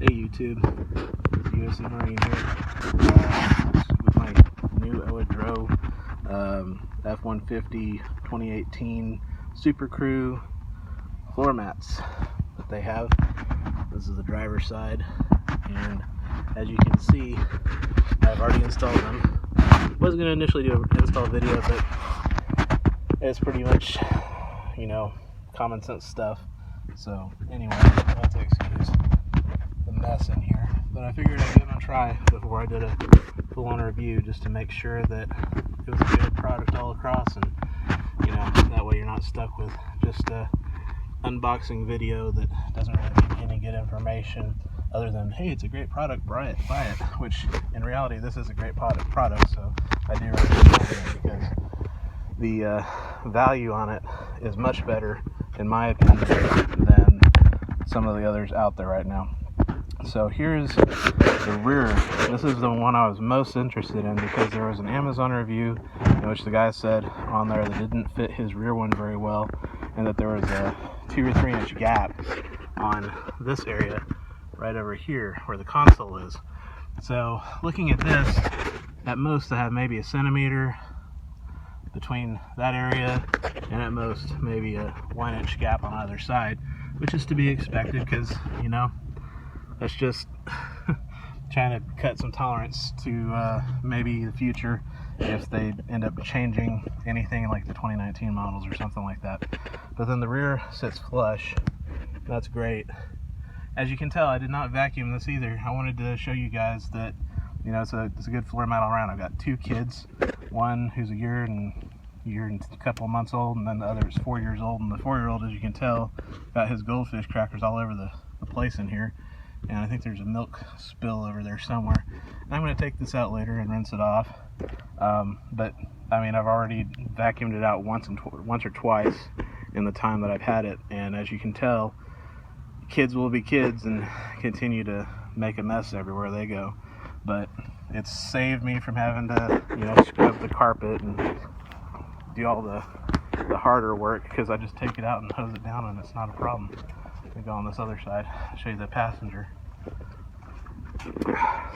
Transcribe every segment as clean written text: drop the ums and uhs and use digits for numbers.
Hey YouTube, it's USA Marine here with my new Oedro F150 2018 Supercrew floor mats that they have. This is the driver's side, and as you can see, I've already installed them. Wasn't going to initially do an install video, but it's pretty much, you know, common sense stuff. So anyway, I have to excuse the mess in here, but I figured I'd give it a try before I did a full-on review, just to make sure that it was a good product all across, and you know, that way you're not stuck with just a unboxing video that doesn't really give you any good information other than, hey, it's a great product, buy it, which in reality this is a great product, so I do recommend it because the value on it is much better, in my opinion, than some of the others out there right now. So here's the rear. This is the one I was most interested in because there was an Amazon review in which the guy said on there that didn't fit his rear one very well, and that there was a 2 or 3 inch gap on this area right over here where the console is. So looking at this, at most I have maybe a centimeter between that area, and at most maybe a 1 inch gap on either side, which is to be expected because, you know, that's just trying to cut some tolerance to maybe the future if they end up changing anything like the 2019 models or something like that. But then the rear sits flush. That's great. As you can tell, I did not vacuum this either. I wanted to show you guys that, you know, it's a good floor mat all around. I've got 2 kids, one who's a year and a couple of months old, and then the other is 4 years old. And the 4-year-old, as you can tell, got his goldfish crackers all over the place in here. And I think there's a milk spill over there somewhere. And I'm going to take this out later and rinse it off. But I mean, I've already vacuumed it out once or twice in the time that I've had it. And as you can tell, kids will be kids and continue to make a mess everywhere they go. But it's saved me from having to, you know, scrub the carpet and do all the harder work, because I just take it out and hose it down and it's not a problem. Let me go on this other side, I'll show you the passenger.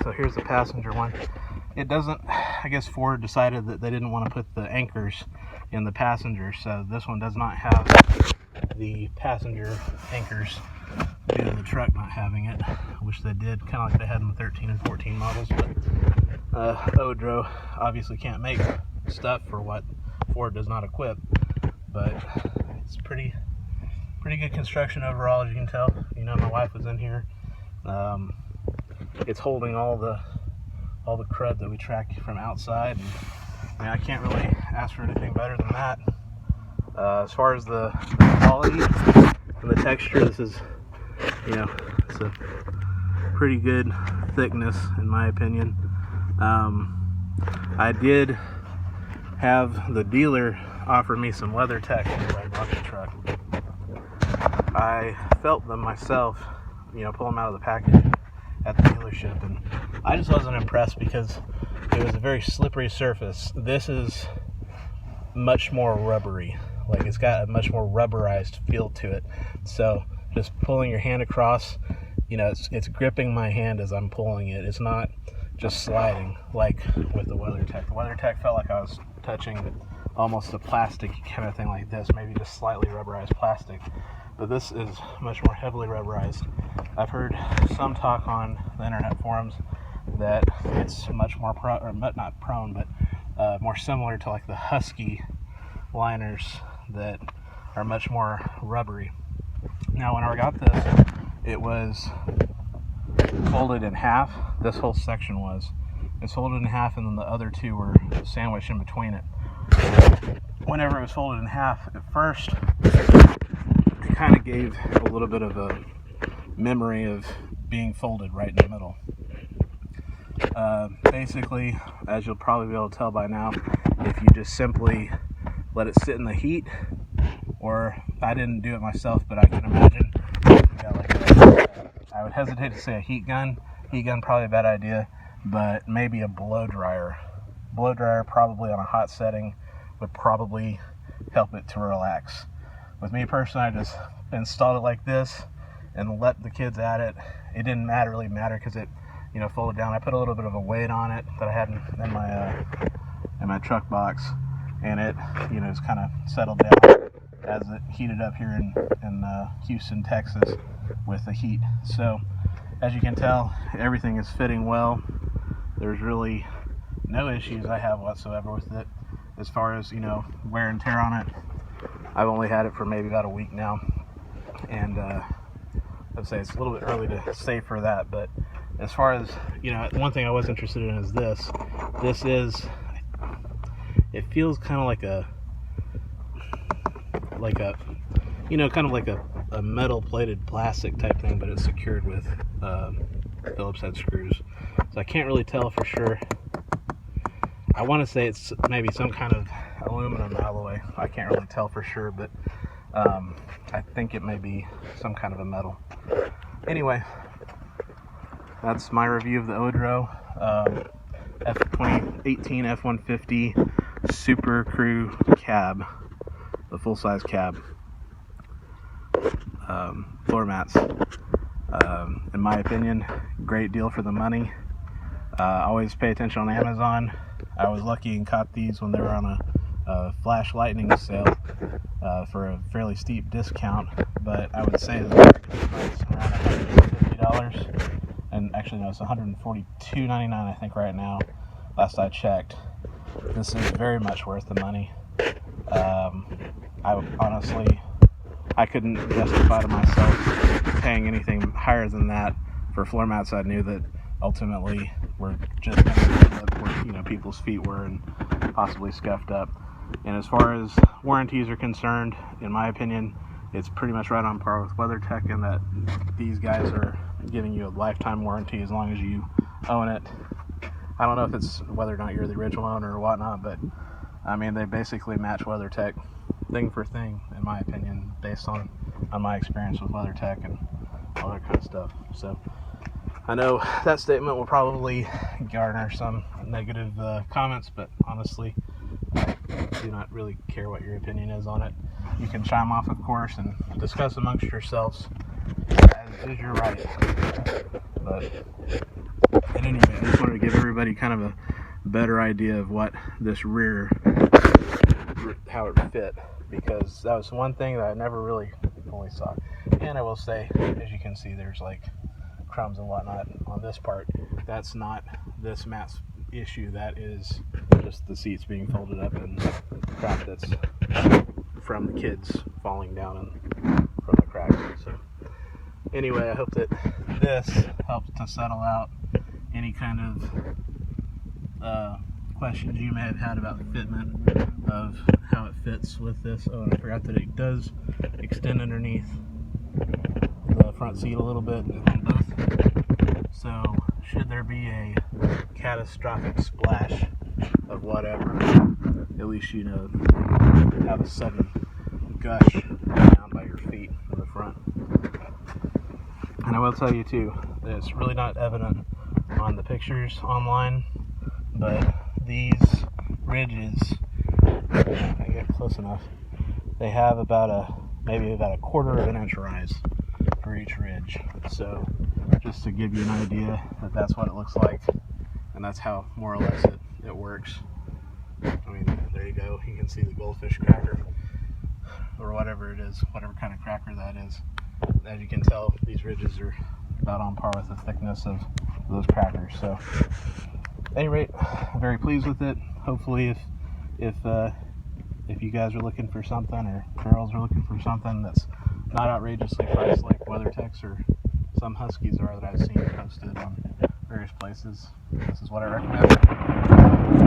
So here's the passenger one. It doesn't, I guess Ford decided that they didn't want to put the anchors in the passenger, so this one does not have the passenger anchors due to the truck not having it. I wish they did, kind of like they had in the 13 and 14 models, but Oedro obviously can't make stuff for what Ford does not equip. But it's pretty good construction overall, as you can tell. You know, my wife was in here. It's holding all the crud that we track from outside, and I mean, I can't really ask for anything better than that. As far as the quality and the texture, this is, you know, it's a pretty good thickness in my opinion. I did have the dealer offer me some WeatherTech when I bought the truck. I felt them myself, you know, pull them out of the package at the dealership, and I just wasn't impressed because it was a very slippery surface. This is much more rubbery, like it's got a much more rubberized feel to it. So just pulling your hand across, you know, it's gripping my hand as I'm pulling it. It's not just sliding like with the WeatherTech. The WeatherTech felt like I was touching almost a plastic kind of thing like this, maybe just slightly rubberized plastic. But this is much more heavily rubberized. I've heard some talk on the internet forums that it's much more more similar to like the Husky liners that are much more rubbery. Now, when I got this, it was folded in half. This whole section was. It's folded in half, and then the other two were sandwiched in between it. Whenever it was folded in half, at first, it kind of gave a little bit of a memory of being folded right in the middle. Basically, as you'll probably be able to tell by now, if you just simply let it sit in the heat, or I didn't do it myself, but I can imagine if you got like I would hesitate to say a heat gun. Heat gun probably a bad idea, but maybe a blow dryer. Blow dryer probably on a hot setting would probably help it to relax. With me personally, I just installed it like this and let the kids at it, it didn't really matter because it, you know, folded down. I put a little bit of a weight on it that I had in my truck box, and it, you know, it's kind of settled down as it heated up here in Houston, Texas, with the heat. So as you can tell, everything is fitting well. There's really no issues I have whatsoever with it as far as, you know, wear and tear on it. I've only had it for maybe about a week now, and I'd say it's a little bit early to say for that. But as far as, you know, one thing I was interested in is this is, it feels kind of like a you know, kind of like a metal plated plastic type thing, but it's secured with Phillips head screws. So I can't really tell for sure. I want to say it's maybe some kind of aluminum alloy. I can't really tell for sure, but I think it may be some kind of a metal. Anyway, that's my review of the Oedro 2018 F150 Supercrew cab, the full-size cab. Floor mats, in my opinion, great deal for the money. Always pay attention on Amazon. I was lucky and caught these when they were on a flash lightning sale for a fairly steep discount, but I would say that they're around $150, and actually no, it's $142.99 I think right now, last I checked. This is very much worth the money. I couldn't justify to myself paying anything higher than that for floor mats I knew that ultimately were just going to end up where, you know, people's feet were and possibly scuffed up. And as far as warranties are concerned, in my opinion, it's pretty much right on par with WeatherTech in that these guys are giving you a lifetime warranty as long as you own it. I don't know if it's whether or not you're the original owner or whatnot, but I mean, they basically match WeatherTech thing for thing, in my opinion, based on my experience with WeatherTech and all that kind of stuff. So I know that statement will probably garner some negative comments, but honestly, I do not really care what your opinion is on it. You can chime off, of course, and discuss amongst yourselves as is your right. But at any rate, I just wanted to give everybody kind of a better idea of what this rear, how it fit, because that was one thing that I never really fully saw. And I will say, as you can see, there's like crumbs and whatnot on this part. That's not this mat's issue. That is just the seats being folded up and crap that's from the kids falling down and from the crack. So anyway, I hope that this helps to settle out any kind of questions you may have had about the fitment of how it fits with this. Oh, and I forgot that it does extend underneath the front seat a little bit on both. So should there be a catastrophic splash of whatever, at least you know you have a sudden gush down by your feet in the front. And I will tell you too that it's really not evident on the pictures online, but these ridges, if I get close enough, they have maybe about a quarter of an inch rise for each ridge. So just to give you an idea that that's what it looks like, and that's how more or less it works. I mean, there you go. You can see the goldfish cracker, or whatever it is, whatever kind of cracker that is. As you can tell, these ridges are about on par with the thickness of those crackers. So at any rate, I'm very pleased with it. Hopefully if you guys are looking for something, or girls are looking for something that's not outrageously priced like WeatherTech's or some Huskies are that I've seen posted on various places, this is what I recommend.